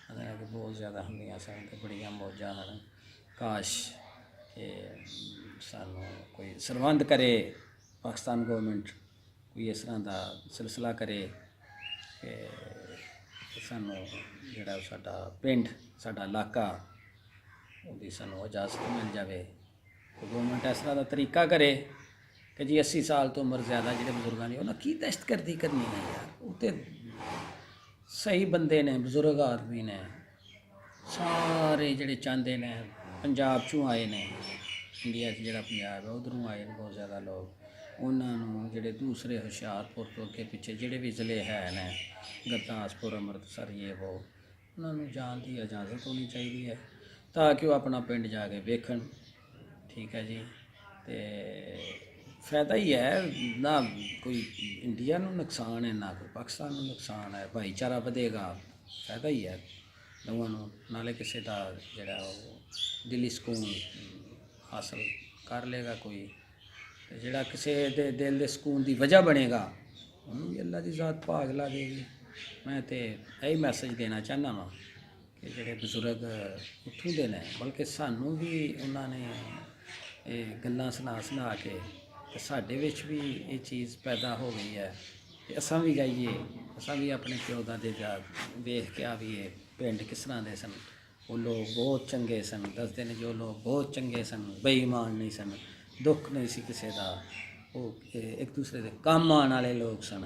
ਕਹਿੰਦੇ ਨੇ ਕਿ ਬਹੁਤ ਜ਼ਿਆਦਾ ਹੁੰਦੀਆਂ ਸਨ ਅਤੇ ਬੜੀਆਂ ਮੌਜਾਂ ਹਨ। ਕਾਸ਼ ਕਿ ਸਾਨੂੰ ਕੋਈ ਸਰਬੰਧ ਕਰੇ, ਪਾਕਿਸਤਾਨ ਗੌਰਮੈਂਟ ਕੋਈ ਇਸ ਤਰ੍ਹਾਂ ਦਾ ਸਿਲਸਿਲਾ ਕਰੇ ਕਿ ਸਾਨੂੰ ਜਿਹੜਾ ਸਾਡਾ ਪਿੰਡ, ਸਾਡਾ ਇਲਾਕਾ, ਉਹਦੀ ਸਾਨੂੰ ਇਜਾਜ਼ਤ ਮਿਲ ਜਾਵੇ। ਗੌਰਮੈਂਟ ਇਸ ਤਰ੍ਹਾਂ ਦਾ ਤਰੀਕਾ ਕਰੇ ਕਿ ਜੀ 80 ਸਾਲ ਤੋਂ ਉਮਰ ਜ਼ਿਆਦਾ ਜਿਹੜੇ ਬਜ਼ੁਰਗਾਂ ਦੀ, ਉਹਨਾਂ ਕੀ ਦਹਿਸ਼ਤਗਰਦੀ ਕਰਨੀ ਹੈ ਯਾਰ, ਉਹ ਤਾਂ ਸਹੀ ਬੰਦੇ ਨੇ, ਬਜ਼ੁਰਗ ਆਦਮੀ ਨੇ, ਸਾਰੇ ਜਿਹੜੇ ਚਾਹੁੰਦੇ ਨੇ, ਪੰਜਾਬ 'ਚੋਂ ਆਏ ਨੇ, ਇੰਡੀਆ 'ਚ ਜਿਹੜਾ ਪੰਜਾਬ ਹੈ ਉੱਧਰੋਂ ਆਏ ਨੇ ਬਹੁਤ ਜ਼ਿਆਦਾ ਲੋਕ, ਉਹਨਾਂ ਨੂੰ ਜਿਹੜੇ ਦੂਸਰੇ ਹੁਸ਼ਿਆਰਪੁਰ ਤੋਂ ਅੱਗੇ ਪਿੱਛੇ ਜਿਹੜੇ ਵੀ ਜ਼ਿਲ੍ਹੇ ਹੈ ਨੇ, ਗੁਰਦਾਸਪੁਰ, ਅੰਮ੍ਰਿਤਸਰ, ਇਹ ਉਹ, ਉਹਨਾਂ ਨੂੰ ਜਾਣ ਦੀ ਇਜਾਜ਼ਤ ਹੋਣੀ ਚਾਹੀਦੀ ਹੈ ਤਾਂ ਕਿ ਉਹ ਆਪਣਾ ਪਿੰਡ ਜਾ ਕੇ ਵੇਖਣ, ਠੀਕ ਹੈ ਜੀ। ਅਤੇ ਫਾਇਦਾ ਹੀ ਹੈ ਨਾ, ਕੋਈ ਇੰਡੀਆ ਨੂੰ ਨੁਕਸਾਨ ਹੈ ਨਾ ਕੋਈ ਪਾਕਿਸਤਾਨ ਨੂੰ ਨੁਕਸਾਨ ਹੈ, ਭਾਈਚਾਰਾ ਵਧੇਗਾ, ਫਾਇਦਾ ਹੀ ਹੈ ਦੋਵਾਂ ਨੂੰ, ਨਾਲੇ ਕਿਸੇ ਦਾ ਜਿਹੜਾ ਉਹ ਦਿਲੀ ਸਕੂਨ ਹਾਸਲ ਕਰ ਲੇਗਾ ਕੋਈ, ਤੇ ਜਿਹੜਾ ਕਿਸੇ ਦੇ ਦਿਲ ਦੇ ਸਕੂਨ ਦੀ ਵਜ੍ਹਾ ਬਣੇਗਾ ਉਹਨੂੰ ਵੀ ਅੱਲਾ ਦੀ ਜ਼ਾਤ ਭਾਗ ਲਾਗੇਗੀ। ਮੈਂ ਤੇ ਇਹੀ ਮੈਸੇਜ ਦੇਣਾ ਚਾਹੁੰਦਾ ਵਾਂ ਕਿ ਜਿਹੜੇ ਬਜ਼ੁਰਗ ਉੱਥੋਂ ਦੇ ਨੇ, ਬਲਕਿ ਸਾਨੂੰ ਵੀ ਉਹਨਾਂ ਨੇ ਇਹ ਗੱਲਾਂ ਸੁਣਾ ਕੇ ਤੇ ਸਾਡੇ ਵਿੱਚ ਵੀ ਇਹ ਚੀਜ਼ ਪੈਦਾ ਹੋ ਗਈ ਹੈ ਕਿ ਅਸਾਂ ਵੀ ਜਾਈਏ, ਅਸਾਂ ਵੀ ਆਪਣੇ ਪਿਓ ਦਾਦੇ ਦਾ ਵੇਖ ਕੇ ਆ ਵੀ ਇਹ ਪਿੰਡ ਕਿਸ ਤਰ੍ਹਾਂ ਦੇ ਸਨ, ਉਹ ਲੋਕ ਬਹੁਤ ਚੰਗੇ ਸਨ, ਦੱਸਦੇ ਨੇ ਜੋ ਲੋਕ ਬਹੁਤ ਚੰਗੇ ਸਨ, ਬੇਈਮਾਨ ਨਹੀਂ ਸਨ, ਦੁੱਖ ਨਹੀਂ ਸੀ ਕਿਸੇ ਦਾ, ਉਹ ਇੱਕ ਦੂਸਰੇ ਦੇ ਕੰਮ ਆਉਣ ਵਾਲੇ ਲੋਕ ਸਨ।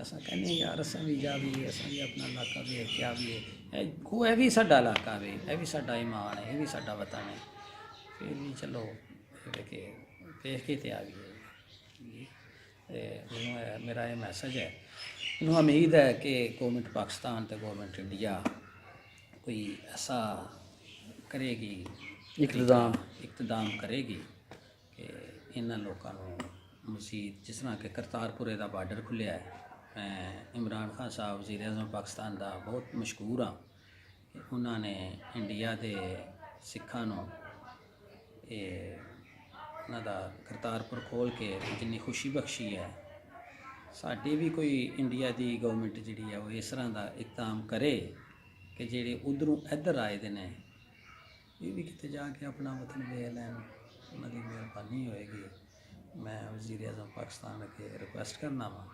ਅਸਾਂ ਕਹਿੰਦੇ ਯਾਰ ਅਸਾਂ ਵੀ ਜਾਈਏ, ਅਸਾਂ ਵੀ ਆਪਣਾ ਇਲਾਕਾ ਵੇਖ ਕੇ ਆਈਏ, ਇਹ ਵੀ ਸਾਡਾ ਇਲਾਕਾ ਵੇ, ਇਹ ਵੀ ਸਾਡਾ ਇਮਾਨ ਹੈ, ਇਹ ਵੀ ਸਾਡਾ ਵਤਨ ਹੈ, ਫਿਰ ਵੀ ਚਲੋ ਵੇਖ ਕੇ ਤੇ ਆ ਗਏ। ਮੈਨੂੰ ਮੇਰਾ ਇਹ ਮੈਸੇਜ ਹੈ, ਮੈਨੂੰ ਉਮੀਦ ਹੈ ਕਿ ਗੌਰਮੈਂਟ ਪਾਕਿਸਤਾਨ ਅਤੇ ਗੌਰਮੈਂਟ ਇੰਡੀਆ ਕੋਈ ਐਸਾ ਕਰੇਗੀ, ਇਕਤਦਾਮ ਕਰੇਗੀ ਕਿ ਇਹਨਾਂ ਲੋਕਾਂ ਨੂੰ ਮਜ਼ੀਦ, ਜਿਸ ਤਰ੍ਹਾਂ ਕਿ ਕਰਤਾਰਪੁਰੇ ਦਾ ਬਾਰਡਰ ਖੁੱਲ੍ਹਿਆ ਹੈ, ਮੈਂ ਇਮਰਾਨ ਖਾਨ ਸਾਹਿਬ ਵਜ਼ੀਰ ਆਜ਼ਮ ਪਾਕਿਸਤਾਨ ਦਾ ਬਹੁਤ ਮਸ਼ਕੂਰ ਹਾਂ ਕਿ ਉਹਨਾਂ ਨੇ ਇੰਡੀਆ ਦੇ ਸਿੱਖਾਂ ਨੂੰ ਇਹ ਉਹਨਾਂ ਦਾ ਕਰਤਾਰਪੁਰ ਖੋਲ੍ਹ ਕੇ ਜਿੰਨੀ ਖੁਸ਼ੀ ਬਖਸ਼ੀ ਹੈ। ਸਾਡੀ ਵੀ ਕੋਈ ਇੰਡੀਆ ਦੀ ਗੌਰਮੈਂਟ ਜਿਹੜੀ ਹੈ ਉਹ ਇਸ ਤਰ੍ਹਾਂ ਦਾ ਇਕਦਾਮ ਕਰੇ ਕਿ ਜਿਹੜੇ ਉੱਧਰੋਂ ਇੱਧਰ ਆਏ ਦੇ ਨੇ ਇਹ ਵੀ ਕਿਤੇ ਜਾ ਕੇ ਆਪਣਾ ਵਤਨ ਵੇਖ ਲੈਣ, ਉਹਨਾਂ ਦੀ ਮਿਹਰਬਾਨੀ ਹੋਏਗੀ। ਮੈਂ ਵਜ਼ੀਰ ਆਜ਼ਮ ਪਾਕਿਸਤਾਨ ਅੱਗੇ ਰਿਕੁਐਸਟ ਕਰਨਾ ਵਾ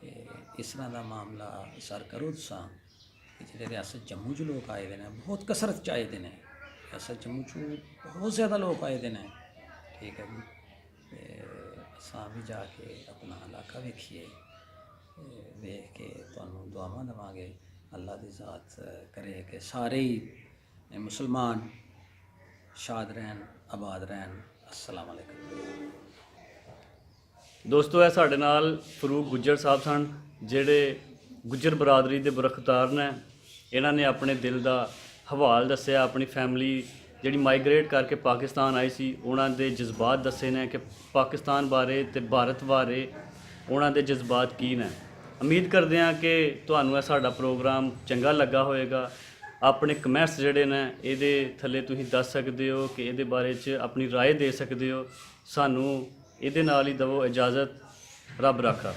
ਕਿ ਇਸ ਤਰ੍ਹਾਂ ਦਾ ਮਾਮਲਾ ਸਰ ਕਰੋ ਤੁਸੀਂ ਕਿ ਜਿਹੜੇ ਰਿਆਸਤ ਜੰਮੂ 'ਚ ਲੋਕ ਆਏ ਦੇ ਨੇ, ਬਹੁਤ ਕਸਰਤ 'ਚ ਆਏ ਦੇ ਨੇ, ਰਿਆਸਤ ਜੰਮੂ 'ਚੋਂ ਬਹੁਤ ਜ਼ਿਆਦਾ ਲੋਕ ਆਏ ਦੇ ਨੇ, ਠੀਕ ਹੈ ਜੀ। ਅਤੇ ਅਸਾਂ ਵੀ ਜਾ ਕੇ ਆਪਣਾ ਇਲਾਕਾ ਵੇਖੀਏ, ਵੇਖ ਕੇ ਤੁਹਾਨੂੰ ਦੁਆਵਾਂ ਦੇਵਾਂਗੇ। ਅੱਲਾ ਦੀ ਜ਼ਾਤ ਕਰੇ ਕਿ ਸਾਰੇ ਹੀ ਮੁਸਲਮਾਨ ਸ਼ਾਦ ਰਹਿਣ, ਆਬਾਦ ਰਹਿਣ। अस्सलाम वालेकुम। ਦੋਸਤੋ ਇਹ ਸਾਡੇ ਨਾਲ ਫਰੂਕ ਗੁੱਜਰ ਸਾਹਿਬ ਸਨ, ਜਿਹੜੇ ਗੁੱਜਰ ਬਰਾਦਰੀ ਦੇ ਬਰਖਤਾਰ ਨੇ। ਇਹਨਾਂ ਨੇ ਆਪਣੇ ਦਿਲ ਦਾ ਹਵਾਲ ਦੱਸਿਆ, ਆਪਣੀ ਫੈਮਿਲੀ ਜਿਹੜੀ ਮਾਈਗ੍ਰੇਟ ਕਰਕੇ ਪਾਕਿਸਤਾਨ ਆਈ ਸੀ ਉਹਨਾਂ ਦੇ ਜਜ਼ਬਾਤ ਦੱਸੇ ਨੇ ਕਿ ਪਾਕਿਸਤਾਨ ਬਾਰੇ ਤੇ ਭਾਰਤ ਬਾਰੇ ਉਹਨਾਂ ਦੇ ਜਜ਼ਬਾਤ ਕੀ ਨੇ। ਉਮੀਦ ਕਰਦੇ ਹਾਂ ਕਿ ਤੁਹਾਨੂੰ ਇਹ ਸਾਡਾ ਪ੍ਰੋਗਰਾਮ ਚੰਗਾ ਲੱਗਾ ਹੋਵੇਗਾ। ਆਪਣੇ ਕਮੈਂਟਸ ਜਿਹੜੇ ਨੇ ਇਹਦੇ ਥੱਲੇ ਤੁਸੀਂ ਦੱਸ ਸਕਦੇ ਹੋ ਕਿ ਇਹਦੇ ਬਾਰੇ 'ਚ ਆਪਣੀ ਰਾਏ ਦੇ ਸਕਦੇ ਹੋ। ਸਾਨੂੰ ਇਹਦੇ ਨਾਲ ਹੀ ਦਿਓ ਇਜਾਜ਼ਤ। ਰੱਬ ਰਾਖਾ।